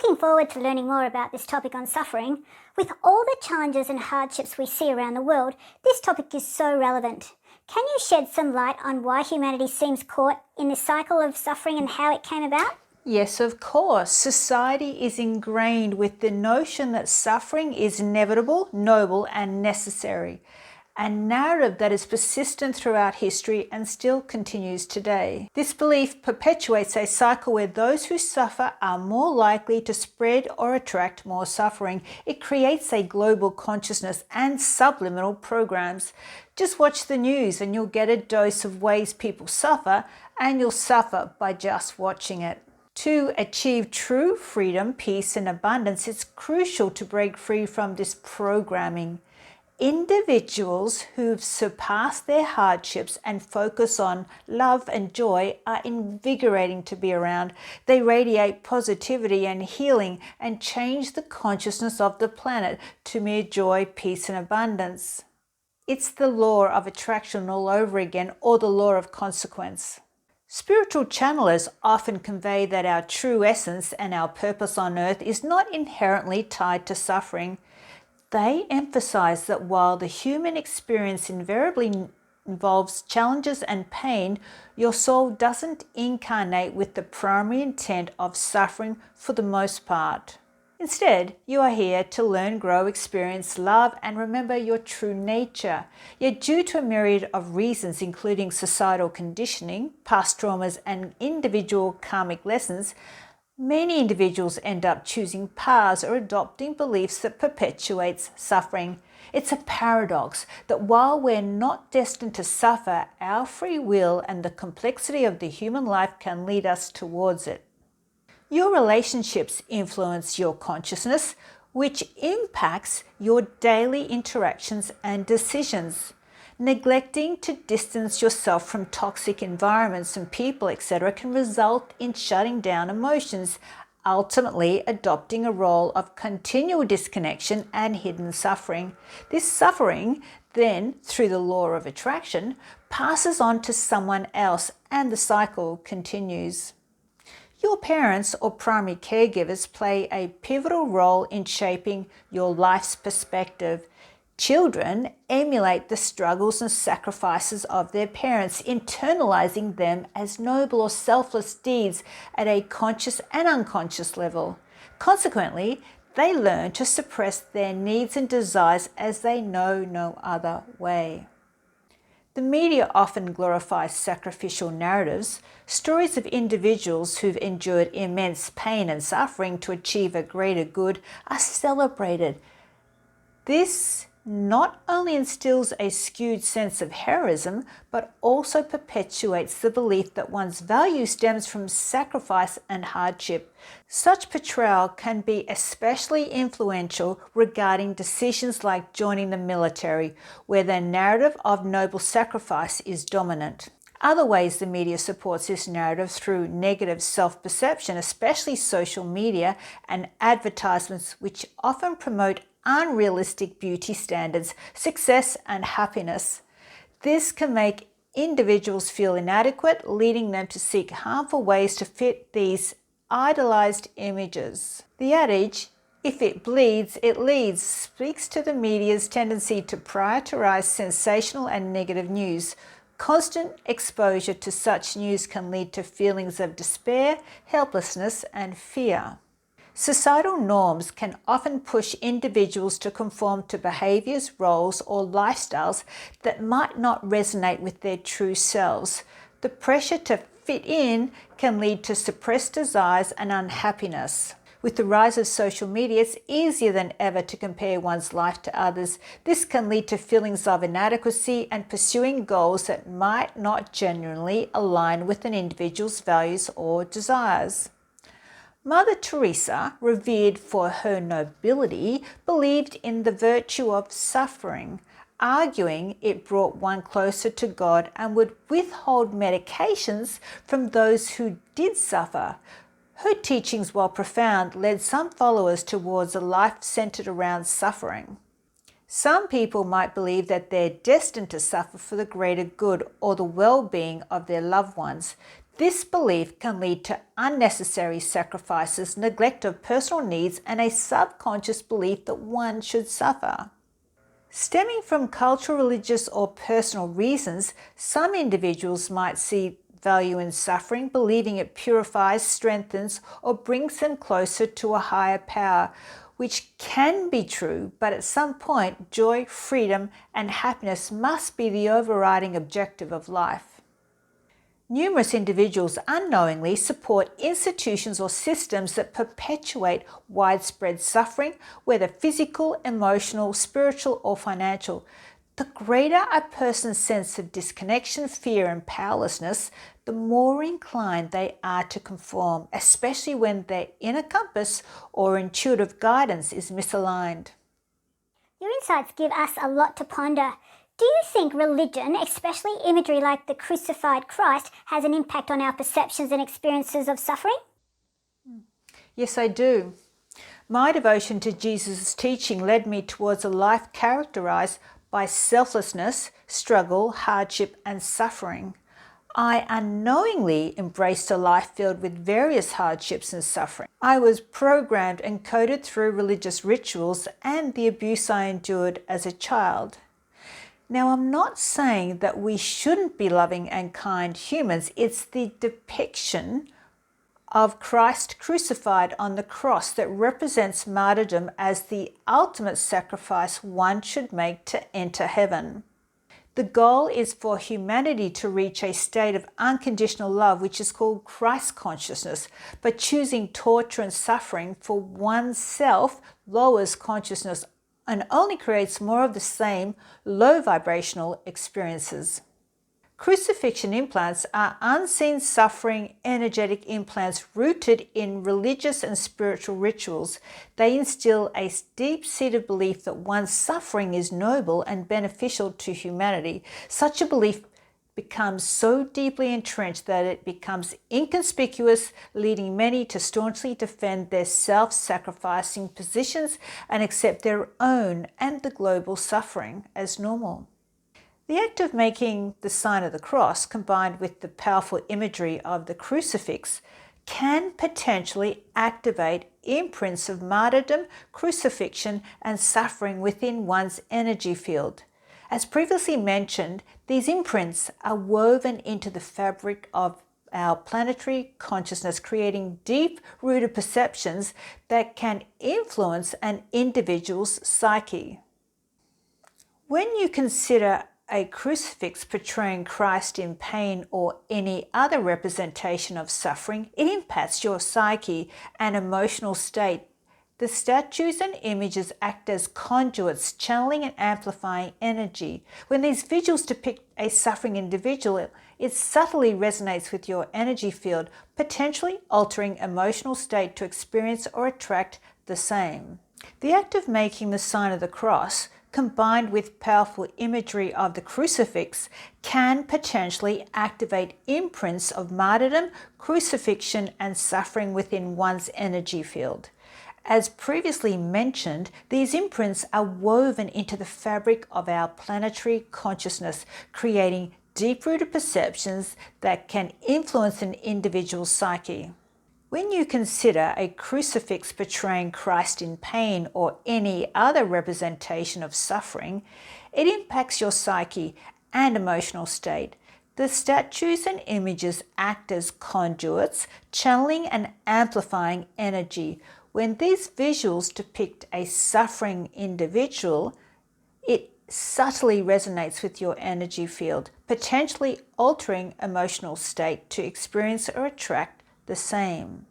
Looking forward to learning more about this topic on suffering. With all the challenges and hardships we see around the world, this topic is so relevant. Can you shed some light on why humanity seems caught in this cycle of suffering and how it came about? Yes, of course. Society is ingrained with the notion that suffering is inevitable, noble, and necessary. A narrative that is persistent throughout history and still continues today. This belief perpetuates a cycle where those who suffer are more likely to spread or attract more suffering. It creates a global consciousness and subliminal programs. Just watch the news and you'll get a dose of ways people suffer, and you'll suffer by just watching it. To achieve true freedom, peace, and abundance, it's crucial to break free from this programming. Individuals who've surpassed their hardships and focus on love and joy are invigorating to be around. They radiate positivity and healing and change the consciousness of the planet to mere joy, peace, and abundance. It's the law of attraction all over again, or the law of consequence. Spiritual channelers often convey that our true essence and our purpose on earth is not inherently tied to suffering. They emphasize that while the human experience invariably involves challenges and pain, your soul doesn't incarnate with the primary intent of suffering for the most part. Instead, you are here to learn, grow, experience, love, and remember your true nature. Yet due to a myriad of reasons, including societal conditioning, past traumas, and individual karmic lessons, many individuals end up choosing paths or adopting beliefs that perpetuates suffering. It's a paradox that while we're not destined to suffer, our free will and the complexity of the human life can lead us towards it. Your relationships influence your consciousness, which impacts your daily interactions and decisions. Neglecting to distance yourself from toxic environments and people, etc., can result in shutting down emotions, ultimately adopting a role of continual disconnection and hidden suffering. This suffering then, through the law of attraction, passes on to someone else, and the cycle continues. Your parents or primary caregivers play a pivotal role in shaping your life's perspective. Children emulate the struggles and sacrifices of their parents, internalizing them as noble or selfless deeds at a conscious and unconscious level. Consequently, they learn to suppress their needs and desires as they know no other way. The media often glorifies sacrificial narratives. Stories of individuals who've endured immense pain and suffering to achieve a greater good are celebrated. This not only instills a skewed sense of heroism, but also perpetuates the belief that one's value stems from sacrifice and hardship. Such portrayal can be especially influential regarding decisions like joining the military, where the narrative of noble sacrifice is dominant. Other ways the media supports this narrative through negative self-perception, especially social media and advertisements, which often promote unrealistic beauty standards, success, and happiness. This can make individuals feel inadequate, leading them to seek harmful ways to fit these idolized images. The adage, "If it bleeds, it leads," speaks to the media's tendency to prioritize sensational and negative news. Constant exposure to such news can lead to feelings of despair, helplessness, and fear. Societal norms can often push individuals to conform to behaviors, roles, or lifestyles that might not resonate with their true selves. The pressure to fit in can lead to suppressed desires and unhappiness. With the rise of social media, it's easier than ever to compare one's life to others. This can lead to feelings of inadequacy and pursuing goals that might not genuinely align with an individual's values or desires. Mother Teresa, revered for her nobility, believed in the virtue of suffering, arguing it brought one closer to God and would withhold medications from those who did suffer. Her teachings, while profound, led some followers towards a life centered around suffering. Some people might believe that they're destined to suffer for the greater good or the well-being of their loved ones. This belief can lead to unnecessary sacrifices, neglect of personal needs, and a subconscious belief that one should suffer. Stemming from cultural, religious, or personal reasons, some individuals might see value in suffering, believing it purifies, strengthens, or brings them closer to a higher power, which can be true, but at some point, joy, freedom, and happiness must be the overriding objective of life. Numerous individuals unknowingly support institutions or systems that perpetuate widespread suffering, whether physical, emotional, spiritual, or financial. The greater a person's sense of disconnection, fear, and powerlessness, the more inclined they are to conform, especially when their inner compass or intuitive guidance is misaligned. Your insights give us a lot to ponder. Do you think religion, especially imagery like the crucified Christ, has an impact on our perceptions and experiences of suffering? Yes, I do. My devotion to Jesus' teaching led me towards a life characterized by selflessness, struggle, hardship, and suffering. I unknowingly embraced a life filled with various hardships and suffering. I was programmed and coded through religious rituals and the abuse I endured as a child. Now, I'm not saying that we shouldn't be loving and kind humans. It's the depiction of Christ crucified on the cross that represents martyrdom as the ultimate sacrifice one should make to enter heaven. The goal is for humanity to reach a state of unconditional love, which is called Christ consciousness, but choosing torture and suffering for oneself lowers consciousness and only creates more of the same low vibrational experiences. Crucifixion implants are unseen suffering energetic implants rooted in religious and spiritual rituals. They instill a deep-seated belief that one's suffering is noble and beneficial to humanity. Such a belief becomes so deeply entrenched that it becomes inconspicuous, leading many to staunchly defend their self-sacrificing positions and accept their own and the global suffering as normal. The act of making the sign of the cross, combined with the powerful imagery of the crucifix, can potentially activate imprints of martyrdom, crucifixion, and suffering within one's energy field. As previously mentioned, these imprints are woven into the fabric of our planetary consciousness, creating deep-rooted perceptions that can influence an individual's psyche. When you consider a crucifix portraying Christ in pain or any other representation of suffering, it impacts your psyche and emotional state. The statues and images act as conduits, channeling and amplifying energy. When these visuals depict a suffering individual, it subtly resonates with your energy field, potentially altering emotional state to experience or attract the same. The act of making the sign of the cross, combined with powerful imagery of the crucifix, can potentially activate imprints of martyrdom, crucifixion, and suffering within one's energy field. As previously mentioned, these imprints are woven into the fabric of our planetary consciousness, creating deep-rooted perceptions that can influence an individual's psyche. When you consider a crucifix portraying Christ in pain or any other representation of suffering, it impacts your psyche and emotional state. The statues and images act as conduits, channeling and amplifying energy. When these visuals depict a suffering individual, it subtly resonates with your energy field, potentially altering emotional state to experience or attract the same.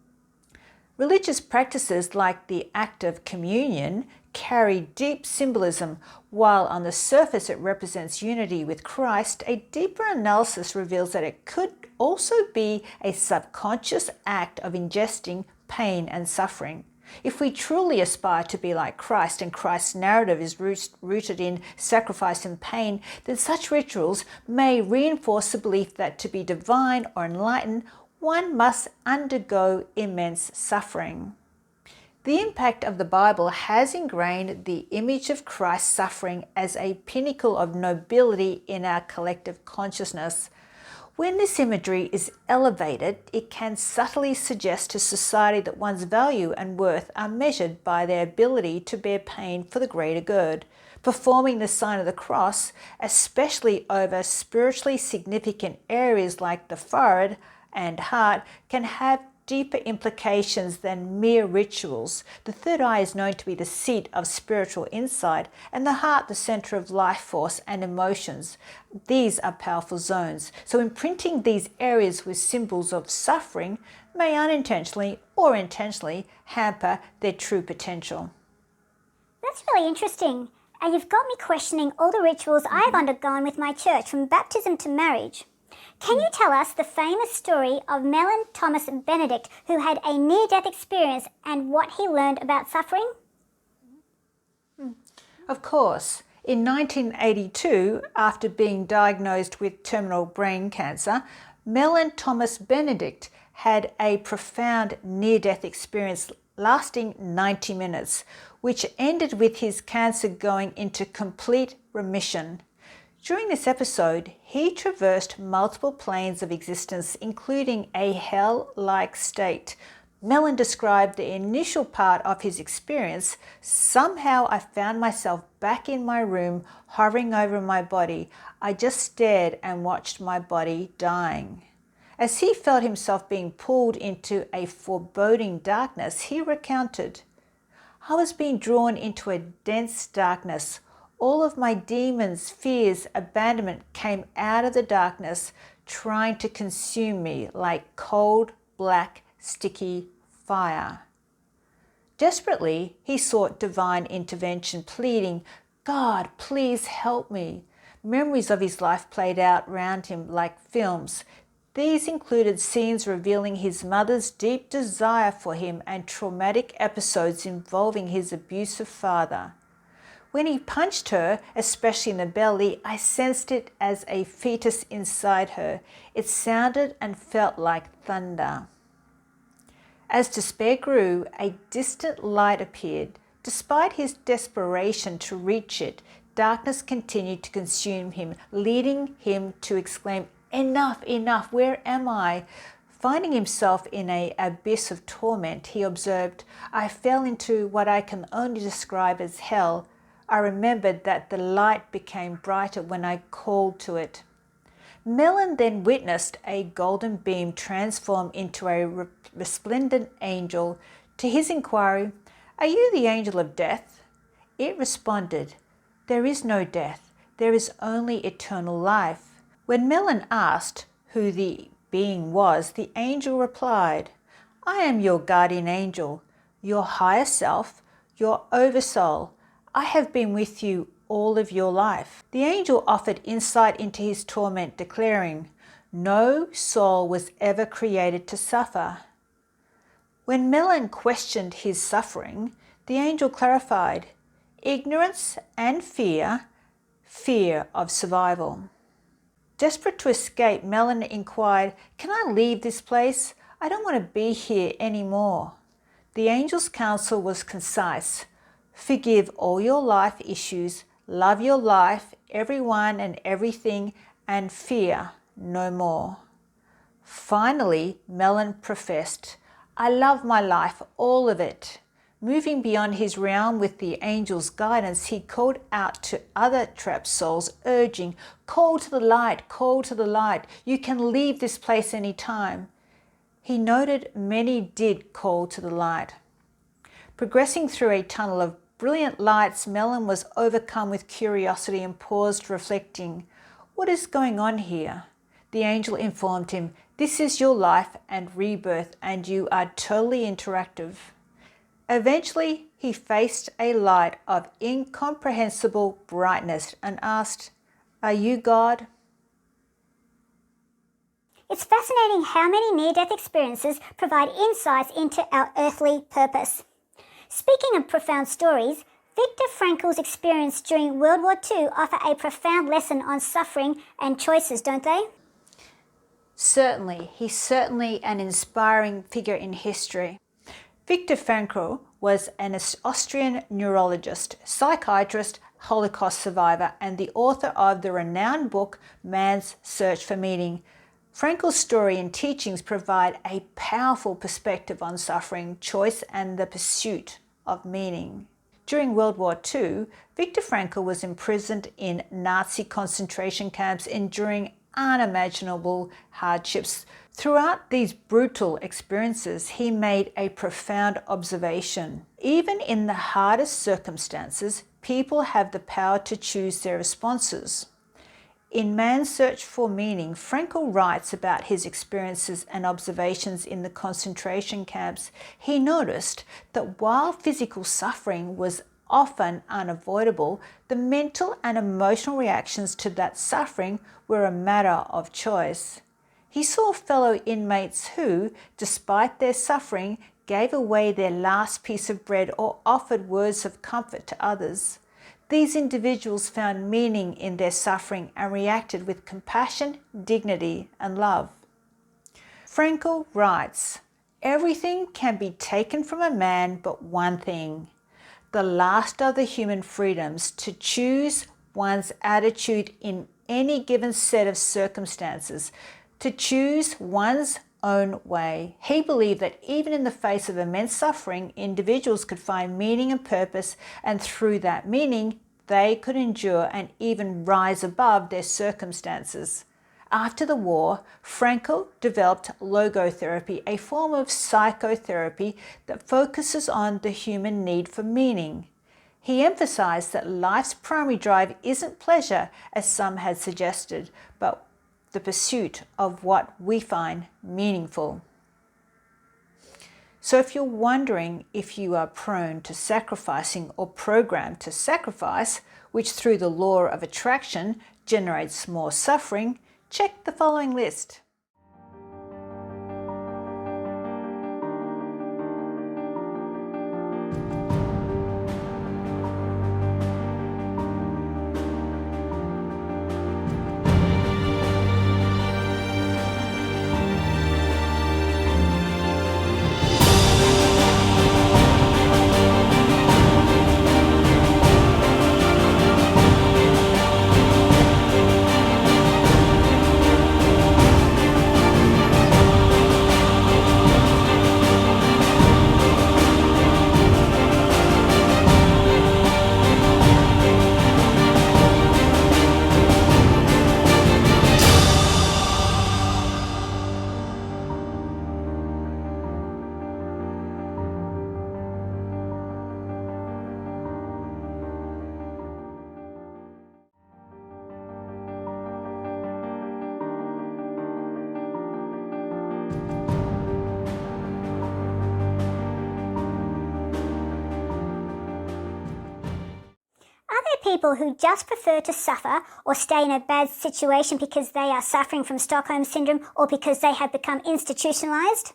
Religious practices like the act of communion carry deep symbolism. While on the surface it represents unity with Christ, a deeper analysis reveals that it could also be a subconscious act of ingesting pain and suffering. If we truly aspire to be like Christ and Christ's narrative is rooted in sacrifice and pain, then such rituals may reinforce the belief that to be divine or enlightened, one must undergo immense suffering. The impact of the Bible has ingrained the image of Christ's suffering as a pinnacle of nobility in our collective consciousness. When this imagery is elevated, it can subtly suggest to society that one's value and worth are measured by their ability to bear pain for the greater good. Performing the sign of the cross, especially over spiritually significant areas like the forehead and heart, can have deeper implications than mere rituals. The third eye is known to be the seat of spiritual insight, and the heart the center of life force and emotions. These are powerful zones. So imprinting these areas with symbols of suffering may unintentionally or intentionally hamper their true potential. That's really interesting. And you've got me questioning all the rituals I've undergone with my church, from baptism to marriage. Can you tell us the famous story of Melon Thomas Benedict, who had a near-death experience, and what he learned about suffering? Of course. In 1982, after being diagnosed with terminal brain cancer, Melon Thomas Benedict had a profound near-death experience lasting 90 minutes, which ended with his cancer going into complete remission. During this episode, he traversed multiple planes of existence, including a hell-like state. Melon described the initial part of his experience. Somehow I found myself back in my room, hovering over my body. I just stared and watched my body dying. As he felt himself being pulled into a foreboding darkness, he recounted, "I was being drawn into a dense darkness. All of my demons, fears, abandonment came out of the darkness, trying to consume me like cold, black, sticky fire." Desperately, he sought divine intervention, pleading, "God, please help me." Memories of his life played out round him like films. These included scenes revealing his mother's deep desire for him and traumatic episodes involving his abusive father. When he punched her, especially in the belly, I sensed it as a fetus inside her. It sounded and felt like thunder. As despair grew, a distant light appeared. Despite his desperation to reach it, darkness continued to consume him, leading him to exclaim, "Enough, enough, where am I?" Finding himself in an abyss of torment, he observed, "I fell into what I can only describe as hell. I remembered that the light became brighter when I called to it." Melon then witnessed a golden beam transform into a resplendent angel. To his inquiry, "Are you the angel of death?" It responded, "There is no death. There is only eternal life." When Melon asked who the being was, the angel replied, "I am your guardian angel, your higher self, your oversoul. I have been with you all of your life." The angel offered insight into his torment, declaring, "No soul was ever created to suffer." When Melon questioned his suffering, the angel clarified, "Ignorance and fear, fear of survival." Desperate to escape, Melon inquired, "Can I leave this place? I don't want to be here anymore." The angel's counsel was concise. Forgive all your life issues, love your life, everyone and everything, and fear no more. Finally, Melon professed, "I love my life, all of it." Moving beyond his realm with the angel's guidance, he called out to other trapped souls, urging, "Call to the light, call to the light. You can leave this place any time." He noted many did call to the light. Progressing through a tunnel of brilliant lights, Melon was overcome with curiosity and paused, reflecting, "What is going on here?" The angel informed him, "This is your life and rebirth, and you are totally interactive." Eventually, he faced a light of incomprehensible brightness and asked, "Are you God?" It's fascinating how many near-death experiences provide insights into our earthly purpose. Speaking of profound stories, Viktor Frankl's experience during World War II offer a profound lesson on suffering and choices, don't they? Certainly, he's certainly an inspiring figure in history. Viktor Frankl was an Austrian neurologist, psychiatrist, Holocaust survivor, and the author of the renowned book Man's Search for Meaning. Frankel's story and teachings provide a powerful perspective on suffering, choice, and the pursuit of meaning. During World War II, Viktor Frankl was imprisoned in Nazi concentration camps, enduring unimaginable hardships. Throughout these brutal experiences, he made a profound observation. Even in the hardest circumstances, people have the power to choose their responses. In Man's Search for Meaning, Frankl writes about his experiences and observations in the concentration camps. He noticed that while physical suffering was often unavoidable, the mental and emotional reactions to that suffering were a matter of choice. He saw fellow inmates who, despite their suffering, gave away their last piece of bread or offered words of comfort to others. These individuals found meaning in their suffering and reacted with compassion, dignity, and love. Frankl writes, "Everything can be taken from a man but one thing, the last of the human freedoms, to choose one's attitude in any given set of circumstances, to choose one's own way." He believed that even in the face of immense suffering, individuals could find meaning and purpose, and through that meaning, they could endure and even rise above their circumstances. After the war, Frankl developed logotherapy, a form of psychotherapy that focuses on the human need for meaning. He emphasized that life's primary drive isn't pleasure, as some had suggested, but the pursuit of what we find meaningful. So if you're wondering if you are prone to sacrificing or programmed to sacrifice, which through the law of attraction generates more suffering, check the following list. People who just prefer to suffer or stay in a bad situation because they are suffering from Stockholm Syndrome or because they have become institutionalized?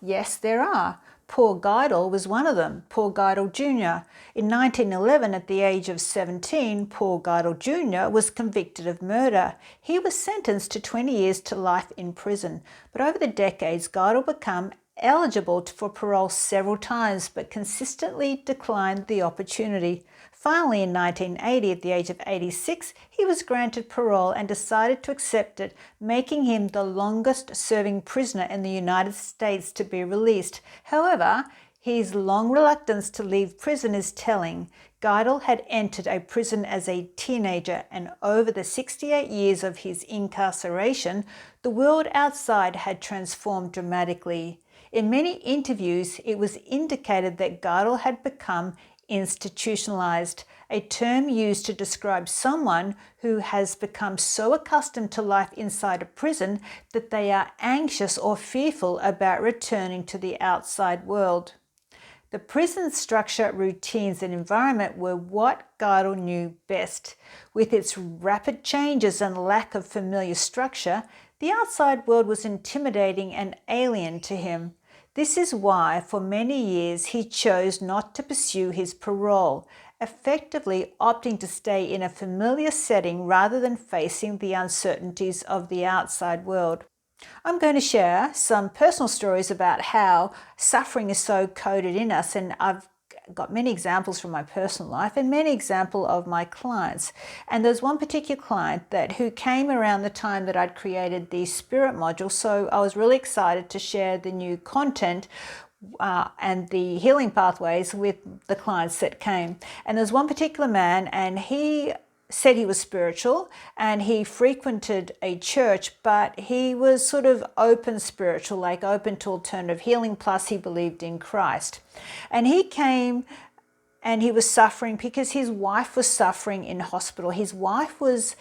Yes, there are. Paul Geidel was one of them, Paul Geidel Jr. In 1911, at the age of 17, Paul Geidel Jr. was convicted of murder. He was sentenced to 20 years to life in prison, but over the decades, Geidel became eligible for parole several times, but consistently declined the opportunity. Finally, in 1980, at the age of 86, he was granted parole and decided to accept it, making him the longest-serving prisoner in the United States to be released. However, his long reluctance to leave prison is telling. Geidel had entered a prison as a teenager, and over the 68 years of his incarceration, the world outside had transformed dramatically. In many interviews, it was indicated that Geidel had become institutionalized, a term used to describe someone who has become so accustomed to life inside a prison that they are anxious or fearful about returning to the outside world. The prison structure, routines, and environment were what Geidel knew best. With its rapid changes and lack of familiar structure, the outside world was intimidating and alien to him. This is why, for many years, he chose not to pursue his parole, effectively opting to stay in a familiar setting rather than facing the uncertainties of the outside world. I'm going to share some personal stories about how suffering is so coded in us, and I've got many examples from my personal life and many examples of my clients. And there's one particular client who came around the time that I'd created the spirit module. So I was really excited to share the new content and the healing pathways with the clients that came. And there's one particular man, and he said he was spiritual and he frequented a church, but he was sort of open spiritual, like open to alternative healing, plus he believed in Christ. And he came and he was suffering because his wife was suffering in hospital. His wife was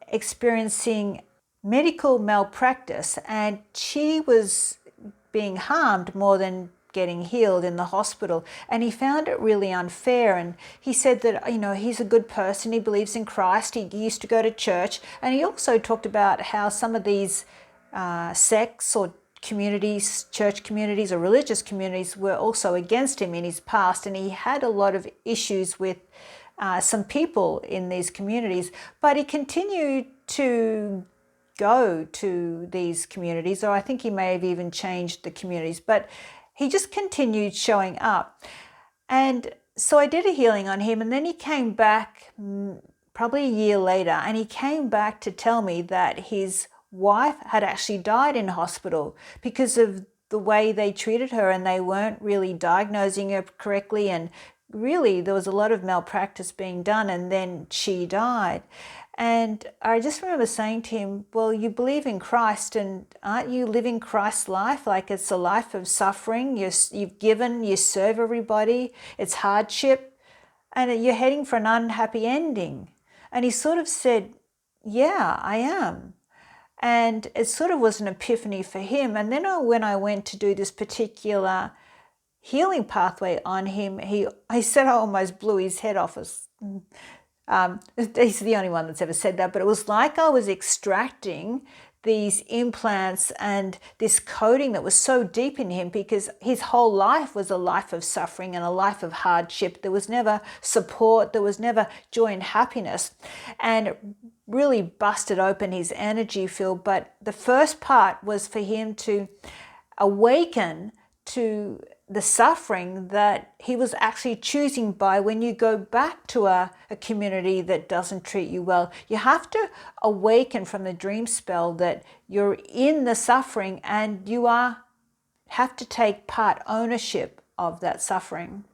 experiencing medical malpractice and she was being harmed more than getting healed in the hospital, and he found it really unfair. And he said that, you know, he's a good person, he believes in Christ, he used to go to church, and he also talked about how some of these sects or communities, church communities or religious communities, were also against him in his past, and he had a lot of issues with some people in these communities, but he continued to go to these communities, or I think he may have even changed the communities, but he just continued showing up. And so I did a healing on him, and then he came back probably a year later, and he came back to tell me that his wife had actually died in hospital because of the way they treated her, and they weren't really diagnosing her correctly, and really there was a lot of malpractice being done, and then she died. And I just remember saying to him, well, you believe in Christ, and aren't you living Christ's life? Like, it's a life of suffering. You've given, you serve everybody. It's hardship, and you're heading for an unhappy ending. And he sort of said, yeah, I am. And it sort of was an epiphany for him. And then when I went to do this particular healing pathway on him, he said I almost blew his head off. He's the only one that's ever said that, but it was like I was extracting these implants and this coding that was so deep in him, because his whole life was a life of suffering and a life of hardship. There was never support, there was never joy and happiness, and it really busted open his energy field. But the first part was for him to awaken to the suffering that he was actually choosing by when you go back to a community that doesn't treat you well. You have to awaken from the dream spell that you're in the suffering, and you have to take part ownership of that suffering.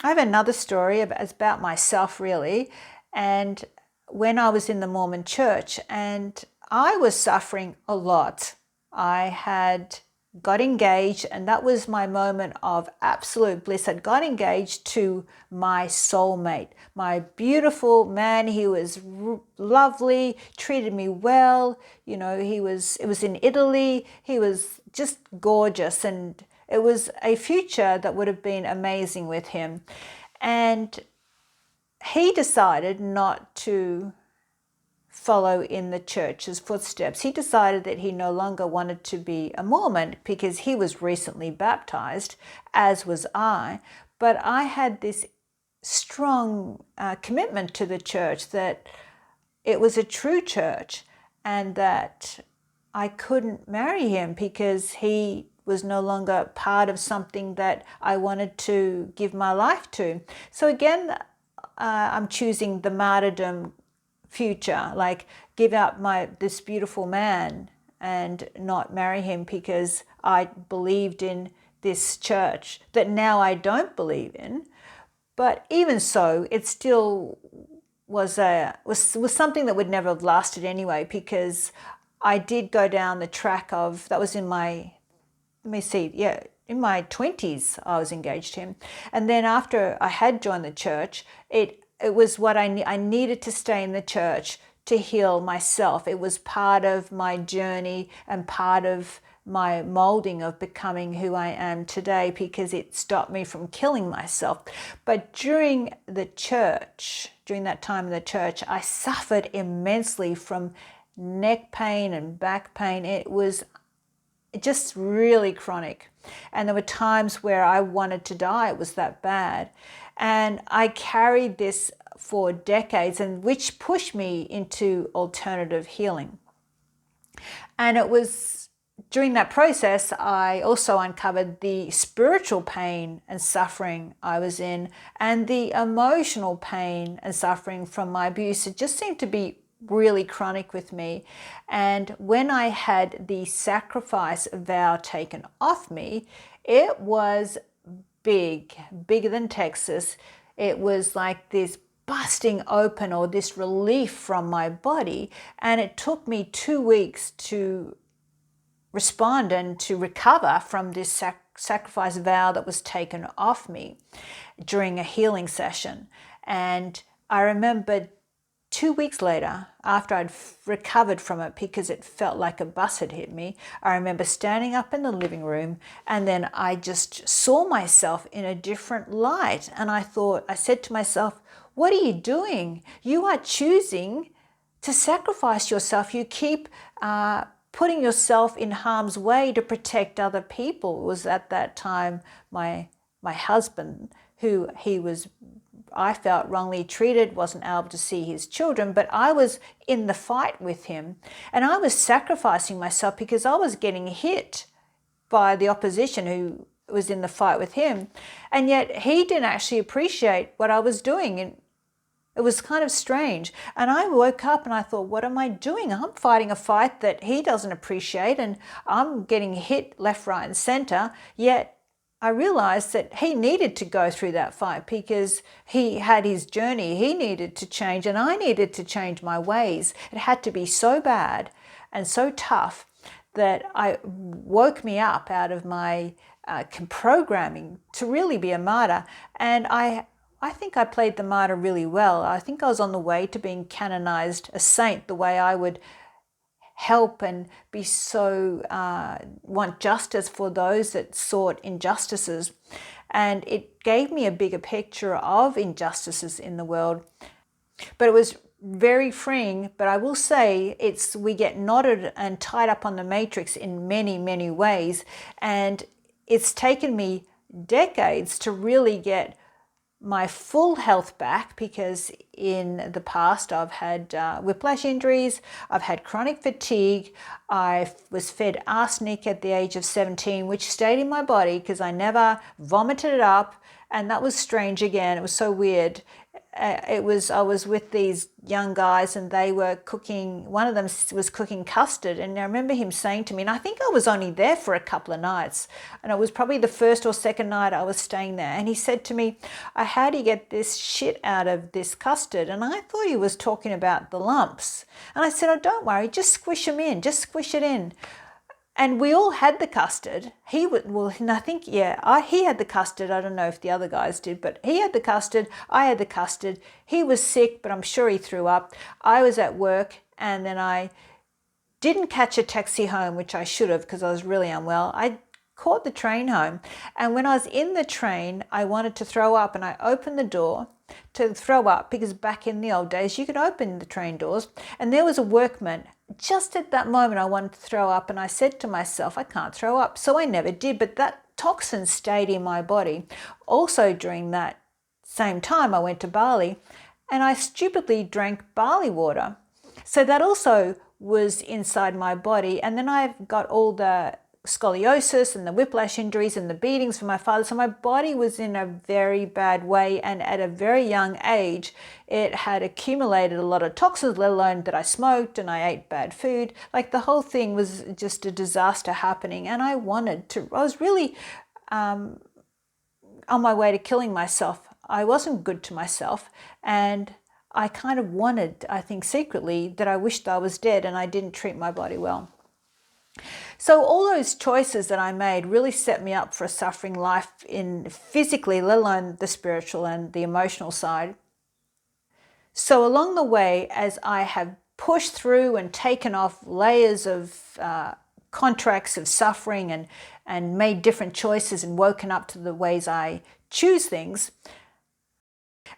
I have another story about myself, really. And when I was in the Mormon church, and I was suffering a lot. I had got engaged, and that was my moment of absolute bliss. I got engaged to my soulmate, my beautiful man. He was lovely, treated me well. You know, it was in Italy. He was just gorgeous, and it was a future that would have been amazing with him. And he decided not to follow in the church's footsteps. He decided that he no longer wanted to be a Mormon because he was recently baptized, as was I. But I had this strong commitment to the church, that it was a true church, and that I couldn't marry him because he was no longer part of something that I wanted to give my life to. So again, I'm choosing the martyrdom future, like give up this beautiful man and not marry him because I believed in this church that now I don't believe in. But even so, it still was something that would never have lasted anyway, because I did go down the track of, that was in my, in my 20s I was engaged to him. And then after I had joined the church, it was what I needed to stay in the church to heal myself. It was part of my journey and part of my molding of becoming who I am today, because it stopped me from killing myself. But during that time in the church, I suffered immensely from neck pain and back pain. It was just really chronic. And there were times where I wanted to die. It was that bad. And I carried this for decades, and which pushed me into alternative healing. And it was during that process, I also uncovered the spiritual pain and suffering I was in, and the emotional pain and suffering from my abuse. It just seemed to be really chronic with me. And when I had the sacrifice vow taken off me, it was bigger than Texas. It was like this busting open, or this relief from my body. And it took me 2 weeks to respond and to recover from this sacrifice vow that was taken off me during a healing session. And I remember 2 weeks later, after I'd recovered from it, because it felt like a bus had hit me, I remember standing up in the living room, and then I just saw myself in a different light. And I said to myself, what are you doing? You are choosing to sacrifice yourself. You keep putting yourself in harm's way to protect other people. It was at that time my husband, who I felt wrongly treated, wasn't able to see his children, but I was in the fight with him, and I was sacrificing myself because I was getting hit by the opposition who was in the fight with him, and yet he didn't actually appreciate what I was doing. And it was kind of strange. And I woke up and I thought, what am I doing? I'm fighting a fight that he doesn't appreciate, and I'm getting hit left, right, and center. Yet I realized that he needed to go through that fight because he had his journey. He needed to change, and I needed to change my ways. It had to be so bad and so tough that I woke me up out of my programming to really be a martyr. And I think I played the martyr really well. I think I was on the way to being canonized a saint, the way I would help and be so want justice for those that sought injustices. And it gave me a bigger picture of injustices in the world. But it was very freeing. But I will say we get knotted and tied up on the matrix in many, many ways. And it's taken me decades to really get my full health back, because in the past I've had whiplash injuries, I've had chronic fatigue, I was fed arsenic at the age of 17, which stayed in my body because I never vomited it up, and that was strange again. It was so weird. I was with these young guys, and they were cooking, one of them was cooking custard, and I remember him saying to me, and I think I was only there for a couple of nights, and it was probably the first or second night I was staying there, and he said to me, how do you get this shit out of this custard? And I thought he was talking about the lumps, and I said, oh, don't worry, just squish them in, just squish it in. And we all had the custard. He had the custard. I don't know if the other guys did, but he had the custard. I had the custard. He was sick, but I'm sure he threw up. I was at work, and then I didn't catch a taxi home, which I should have because I was really unwell. I caught the train home. And when I was in the train, I wanted to throw up, and I opened the door to throw up, because back in the old days, you could open the train doors, and there was a workman. Just at that moment, I wanted to throw up, and I said to myself, I can't throw up. So I never did, but that toxin stayed in my body. Also, during that same time, I went to Bali, and I stupidly drank barley water. So that also was inside my body. And then I've got all the scoliosis and the whiplash injuries and the beatings from my father. So my body was in a very bad way, and at a very young age it had accumulated a lot of toxins, let alone that I smoked and I ate bad food. Like, the whole thing was just a disaster happening, and I was really on my way to killing myself. I wasn't good to myself, and I kind of wanted, I think secretly, that I wished I was dead and I didn't treat my body well. So all those choices that I made really set me up for a suffering life in physically, let alone the spiritual and the emotional side. So along the way, as I have pushed through and taken off layers of contracts of suffering and made different choices and woken up to the ways I choose things,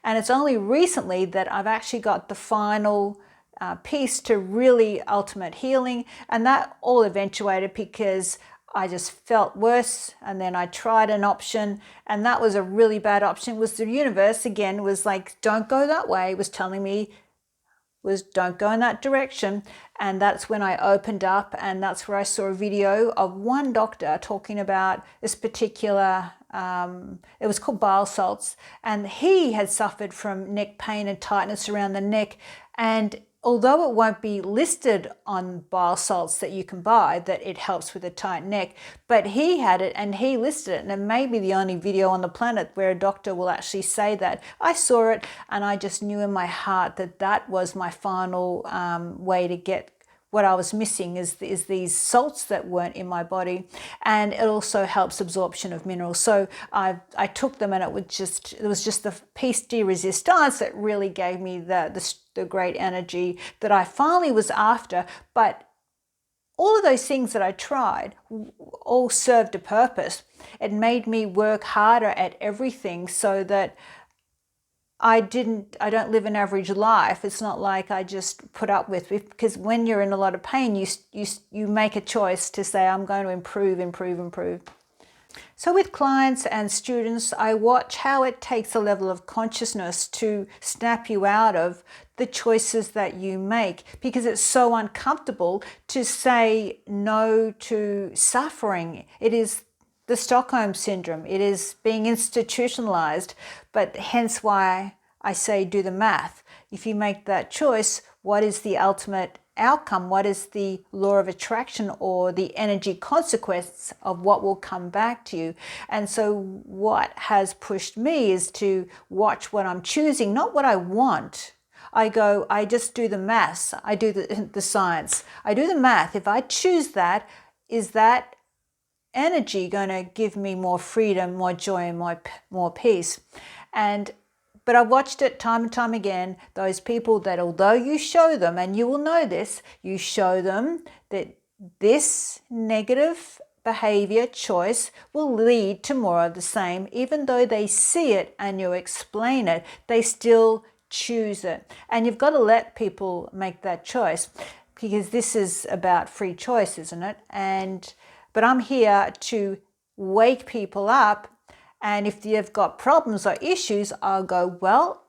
and it's only recently that I've actually got the final piece to really ultimate healing, and that all eventuated because I just felt worse, and then I tried an option, and that was a really bad option. It was the universe again was like, don't go that way. It was telling me was don't go in that direction. And that's when I opened up, and that's where I saw a video of one doctor talking about this particular, it was called bile salts, and he had suffered from neck pain and tightness around the neck. And although it won't be listed on bile salts that you can buy that it helps with a tight neck, but he had it and he listed it, and it may be the only video on the planet where a doctor will actually say that. I saw it and I just knew in my heart that that was my final way to get what I was missing is these salts that weren't in my body, and it also helps absorption of minerals. So I took them, and it was just the piece de resistance that really gave me the great energy that I finally was after. But all of those things that I tried all served a purpose. It made me work harder at everything so that I don't live an average life. It's not like I just put up with it, because when you're in a lot of pain, you make a choice to say, I'm going to improve. So with clients and students, I watch how it takes a level of consciousness to snap you out of the choices that you make, because it's so uncomfortable to say no to suffering. It is the Stockholm syndrome. It is being institutionalized, but hence why I say do the math. If you make that choice, what is the ultimate outcome? What is the law of attraction or the energy consequence of what will come back to you? And so what has pushed me is to watch what I'm choosing, not what I want. I just do the maths. I do the science. I do the math. If I choose that, is that energy going to give me more freedom, more joy, and more peace? But I've watched it time and time again, those people that although you show them, and you will know this, you show them that this negative behavior choice will lead to more of the same, even though they see it and you explain it, they still choose it. And you've got to let people make that choice, because this is about free choice, isn't it? But I'm here to wake people up. And if you've got problems or issues, I'll go, well,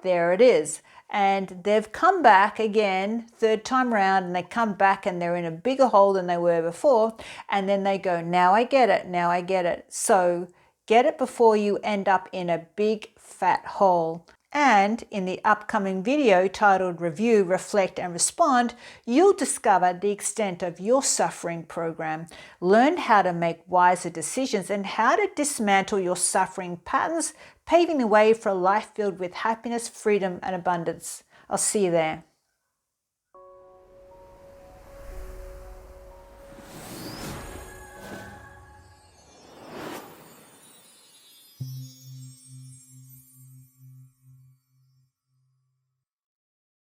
there it is. And they've come back again, third time round, and they come back and they're in a bigger hole than they were before. And then they go, now I get it, now I get it. So get it before you end up in a big fat hole. And in the upcoming video titled Review, Reflect and Respond, you'll discover the extent of your suffering program, learn how to make wiser decisions, and how to dismantle your suffering patterns, paving the way for a life filled with happiness, freedom, and abundance. I'll see you there.